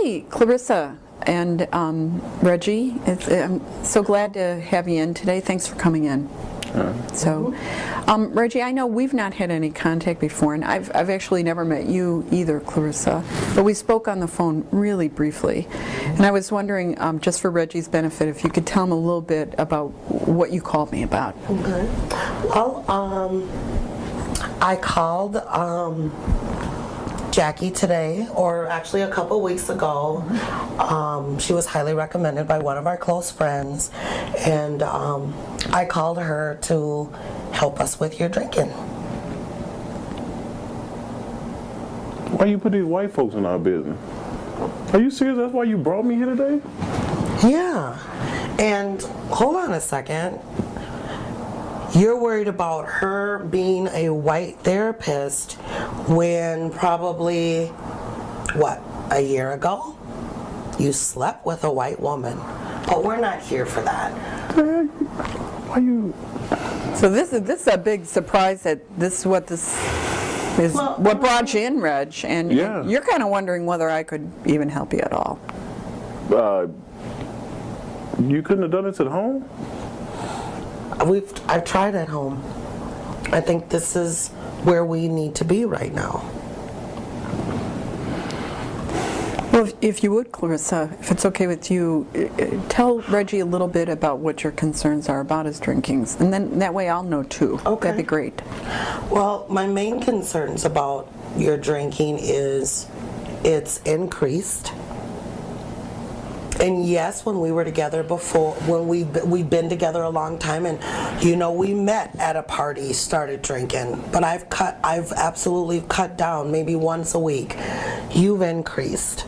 Hi, Clarissa and Reggie. I'm so glad to have you in today. Thanks for coming in. Reggie, I know we've not had any contact before, and I've actually never met you either, Clarissa, but we spoke on the phone really briefly. And I was wondering, just for Reggie's benefit, if you could tell him a little bit about what you called me about. Okay. Well, I called Jackie today, or actually a couple weeks ago. She was highly recommended by one of our close friends, and I called her to help us with your drinking. Why you put these white folks in our business? Are you serious? That's why you brought me here today? Yeah. And hold on a second. You're worried about her being a white therapist when probably, what, a year ago? You slept with a white woman. But we're not here for that. Why you... So this is a big surprise that this is what what brought you in, Reg, and Yeah. you're kind of wondering whether I could even help you at all. You couldn't have done this at home? I've tried at home. I think this is where we need to be right now. Well, if you would, Clarissa, if it's okay with you, tell Reggie a little bit about what your concerns are about his drinkings, and then that way I'll know too. Okay. That'd be great. Well, my main concerns about your drinking is it's increased. And yes, when we were together before, when we've been together a long time, and we met at a party, started drinking. But I've absolutely cut down, maybe once a week. You've increased.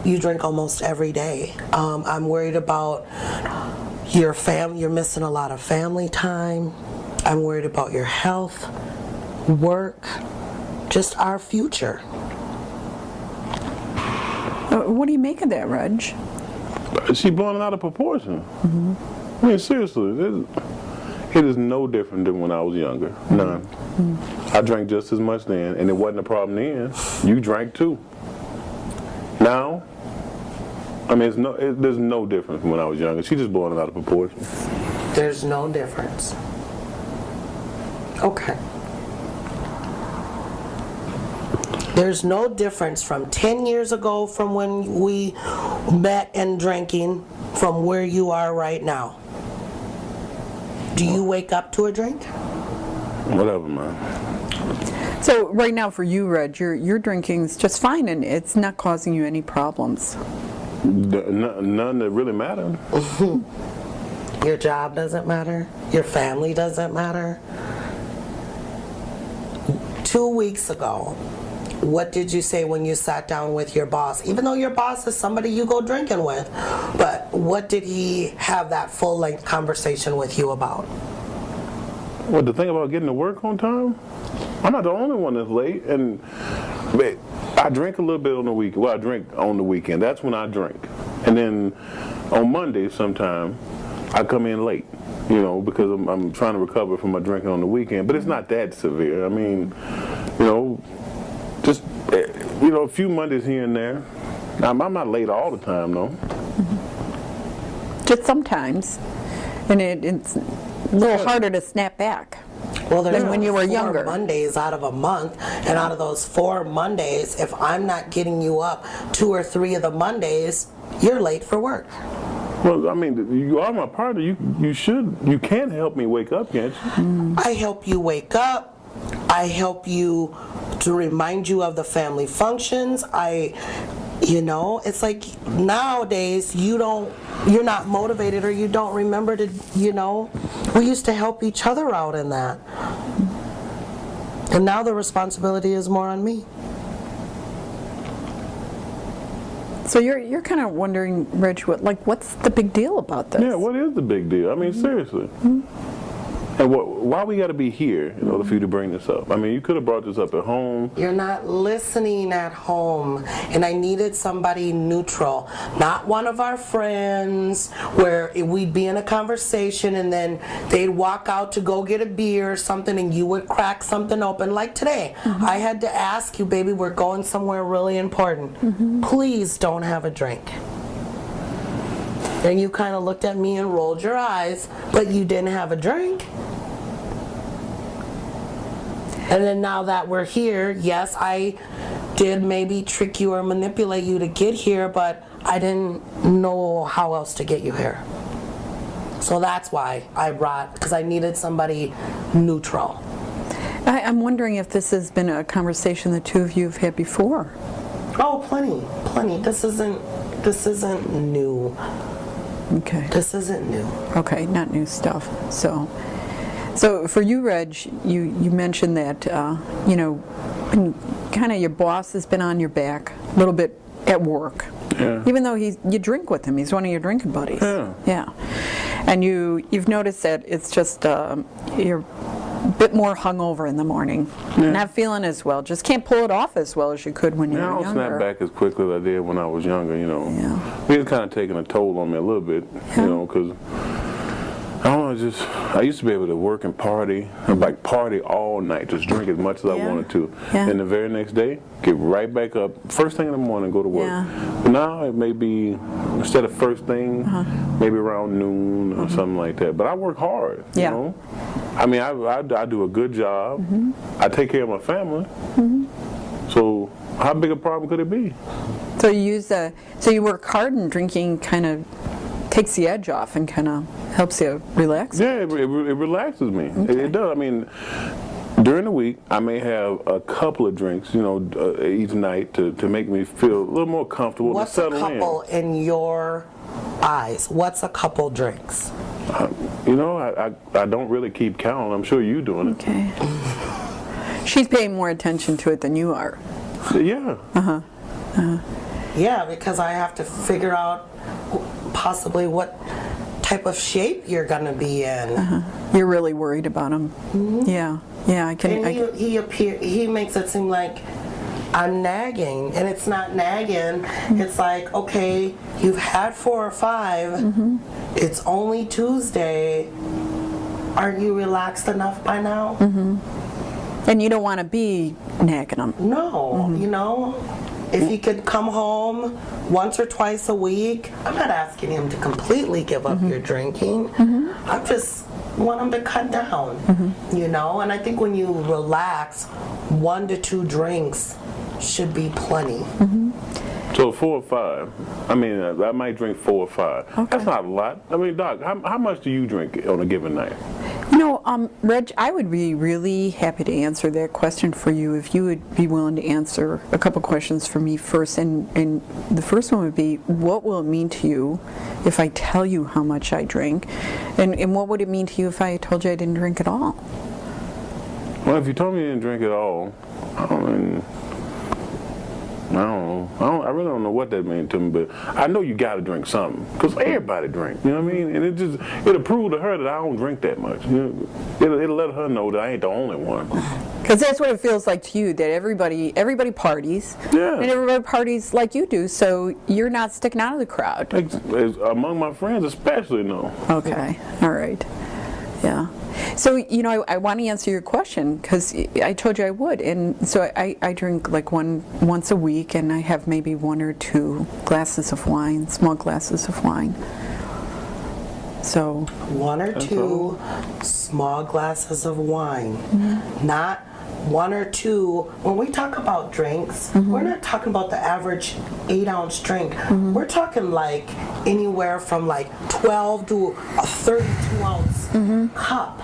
You drink almost every day. I'm worried about your family. You're missing a lot of family time. I'm worried about your health, work, just our future. What do you make of that, Reg? She blowing it out of proportion. Mm-hmm. I mean, seriously, it is no different than when I was younger. None. Mm-hmm. I drank just as much then, and it wasn't a problem then. You drank too. Now, I mean, there's no difference from when I was younger. She's just blowing it out of proportion. There's no difference. Okay. There's no difference from 10 years ago from when we met and drinking from where you are right now. Do you wake up to a drink? Whatever, man. So right now for you, Reg, your drinking's just fine and it's not causing you any problems. None that really matter. Your job doesn't matter. Your family doesn't matter. 2 weeks ago, what did you say when you sat down with your boss? Even though your boss is somebody you go drinking with, but what did he have that full-length conversation with you about? What, the thing about getting to work on time? I'm not the only one that's late, and I drink a little bit on the weekend. Well, I drink on the weekend. That's when I drink. And then on Monday sometime, I come in late, because I'm trying to recover from my drinking on the weekend. But it's not that severe. I mean, just, a few Mondays here and there. I'm not late all the time, though. Just sometimes. And it's a little harder to snap back Well, there's than when you were 4 younger. Mondays out of a month, and out of those 4 Mondays, if I'm not getting you up 2 or 3 of the Mondays, you're late for work. Well, I mean, you are my partner. You can help me wake up, can't you? I help you wake up. I help you to remind you of the family functions. It's like nowadays you're not motivated or you don't remember to, we used to help each other out in that. And now the responsibility is more on me. So you're kind of wondering, Reg, what's the big deal about this? Yeah, what is the big deal? I mean, seriously. And why we got to be here in order for you to bring this up? I mean, you could have brought this up at home. You're not listening at home, and I needed somebody neutral, not one of our friends where we'd be in a conversation and then they'd walk out to go get a beer or something and you would crack something open. Like today, I had to ask you, baby, we're going somewhere really important. Please don't have a drink. And you kind of looked at me and rolled your eyes, but you didn't have a drink. And then now that we're here, yes, I did maybe trick you or manipulate you to get here, but I didn't know how else to get you here. So that's why I brought, because I needed somebody neutral. I'm wondering if this has been a conversation the two of you have had before. Oh, plenty. This isn't new. Okay. This isn't new. Okay, not new stuff. So for you, Reg, you mentioned that, kind of your boss has been on your back a little bit at work. Yeah. Even though you drink with him, he's one of your drinking buddies. Yeah. Yeah. And you've noticed that it's just you're a bit more hungover in the morning. Yeah. Not feeling as well. Just can't pull it off as well as you could when you I were don't younger. snap back as quickly as I did when I was younger, Yeah. It's kind of taking a toll on me a little bit, because I don't know, I used to be able to work and party, like party all night, just drink as much as I wanted to. Yeah. And the very next day, get right back up, first thing in the morning, go to work. Yeah. But now it may be, instead of first thing, maybe around noon or something like that. But I work hard, you know. I mean, I do a good job. I take care of my family. So how big a problem could it be? So you work hard, and drinking kind of takes the edge off and kind of helps you relax? Yeah, it relaxes me. Okay. It does. I mean, during the week, I may have a couple of drinks, each night to make me feel a little more comfortable. What's to a settle couple in your eyes? What's a couple drinks? I don't really keep count. I'm sure you're doing it. Okay. She's paying more attention to it than you are. Yeah. Yeah, because I have to figure out possibly what type of shape you're gonna be in. You're really worried about him. Yeah, I can. And he makes it seem like I'm nagging, and it's not nagging. It's like, okay, you've had 4 or 5. It's only Tuesday. Aren't you relaxed enough by now? And you don't want to be nagging him. No, if he could come home once or twice a week, I'm not asking him to completely give up your drinking. I just want him to cut down, and I think when you relax, 1 to 2 drinks should be plenty. So 4 or 5. I mean, I might drink 4 or 5. Okay. That's not a lot. I mean, Doc, how much do you drink on a given night? Reg, I would be really happy to answer that question for you if you would be willing to answer a couple questions for me first. And the first one would be, what will it mean to you if I tell you how much I drink? And what would it mean to you if I told you I didn't drink at all? Well, if you told me you didn't drink at all, I don't know. I really don't know what that means to me, but I know you got to drink something, because everybody drink. You know what I mean? And it'll prove to her that I don't drink that much. It'll let her know that I ain't the only one. Because that's what it feels like to you, that everybody parties, and everybody parties like you do, so you're not sticking out of the crowd. Among my friends especially, no. Okay, all right, yeah. So, I want to answer your question, because I told you I would, and so I drink like once a week, and I have maybe 1 or 2 glasses of wine, small glasses of wine. So 1 or 2 small glasses of wine, not 1 or 2. When we talk about drinks, we're not talking about the average 8-ounce drink. We're talking like anywhere from like 12 to a 32-ounce cup.